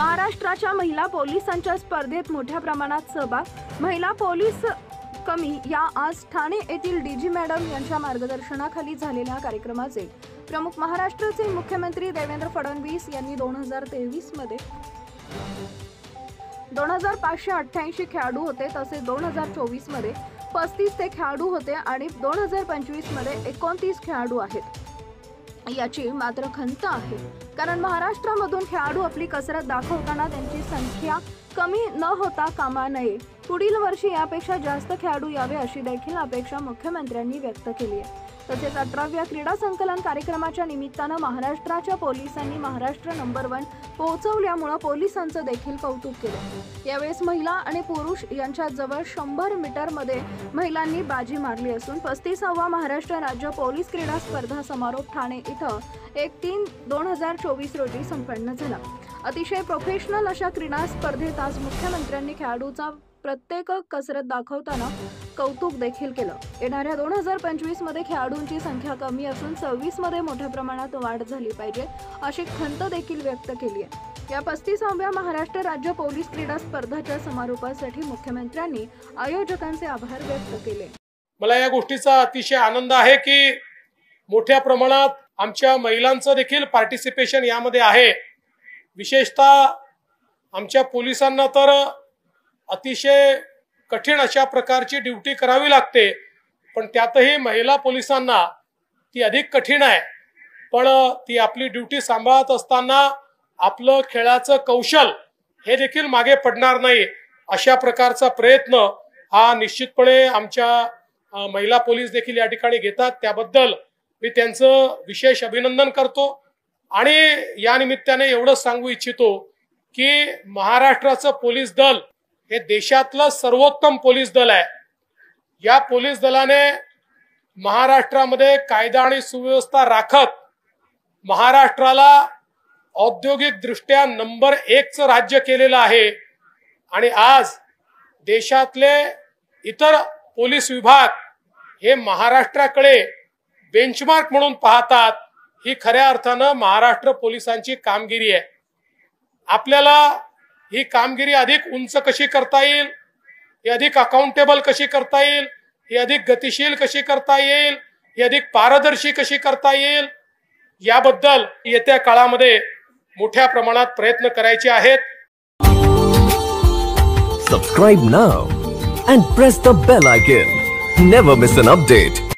महाराष्ट्राच्या महिला पोलिसांच्या स्पर्धेत मोठ्या प्रमाणात सहभाग. महिला पोलीस कमी या आज ठाणे येथील डीजी मॅडम यांच्या मार्गदर्शनाखाली झालेल्या कार्यक्रमाचे प्रमुख महाराष्ट्राचे मुख्यमंत्री देवेंद्र फडणवीस यांनी 2023 मध्ये 2588 खेळाडू होते, तसेच 2024 मध्ये 35 ते खेळाडू होते आणि 2025 मध्ये 29 खेळाडू आहेत. याची मात्र खंत आहे, कारण महाराष्ट्रामधून खेळाडू आपली कसरत दाखवताना त्यांची संख्या कमी न होता कामा नये. पुढील वर्षी यापेक्षा जास्त खेळाडू यावे अशी देखील अपेक्षा मुख्यमंत्र्यांनी व्यक्त केली आहे. तसेच 18व्या क्रीडा संकलन कार्यक्रमाच्या निमित्तानं महाराष्ट्राच्या पोलिसांनी महाराष्ट्र नंबर 1 पोहोचवल्यामुळे पोलिसांचं देखील कौतुक केलं. यावेळेस महिला आणि पुरुष यांच्या जवळ 100 मीटरमध्ये महिलांनी बाजी मारली असून 35वा महाराष्ट्र राज्य पोलीस क्रीडा स्पर्धा समारोप ठाणे इथं 1/3/2024 रोजी संपन्न झाला. अतिशय प्रोफेशनल अशा क्रीडा स्पर्धेत आज मुख्यमंत्र्यांनी खेळाडूचा प्रत्येक कसरत दाखवताना कौतुक देखील केलं. येणाऱ्या 2025 मध्ये खेळाडूंची संख्या कमी असून 26 मध्ये मोठ्या प्रमाणात वाढ झाली पाहिजे अशी खंत देखील व्यक्त केली आहे. या 35व्या महाराष्ट्र राज्य पोलीस क्रीडा स्पर्धाच्या समारोपासाठी मुख्यमंत्र्यांनी आयोजकांचे आभार व्यक्त केले. मला या गोष्टीचा अतिशय आनंद आहे की मोठ्या प्रमाणात आमच्या महिलांचं देखील पार्टिसिपेशन यामध्ये आहे. विशेषतः आमच्या पोलिसांना तर अतिशय कठीण अशा प्रकारची ड्युटी करावी लागते, पण त्यातही महिला पोलिसांना ती अधिक कठीण आहे. पण ती आपली ड्युटी सांभाळत असताना आपलं खेळाचं कौशल हे देखील मागे पडणार नाही अशा प्रकारचा प्रयत्न हा निश्चितपणे आमच्या महिला पोलीस देखील या ठिकाणी घेतात. त्याबद्दल मी त्यांचं विशेष अभिनंदन करतो आणि या निमित्ताने एवढंच सांगू इच्छितो की महाराष्ट्राचं पोलीस दल हे देशातलं सर्वोत्तम पोलीस दल आहे. या पोलीस दलाने महाराष्ट्रामध्ये कायदा आणि सुव्यवस्था राखत महाराष्ट्राला औद्योगिक दृष्ट्या नंबर 1चं राज्य केलेलं आहे. आणि आज देशातले इतर पोलीस विभाग हे महाराष्ट्राकडे बेंचमार्क म्हणून पाहतात. ही खऱ्या अर्थानं महाराष्ट्र पोलिसांची कामगिरी आहे. आपल्याला ही कामगिरी अधिक उंच कशी करता येईल, ही अधिक अकाउंटेबल कशी करता येईल, ही अधिक गतिशील कशी करता येईल, ही अधिक पारदर्शी कशी करता येईल, याबद्दल येत्या काळामध्ये मोठ्या प्रमाणात प्रयत्न करायचे आहेत. Subscribe now and press the bell icon. Never miss an update.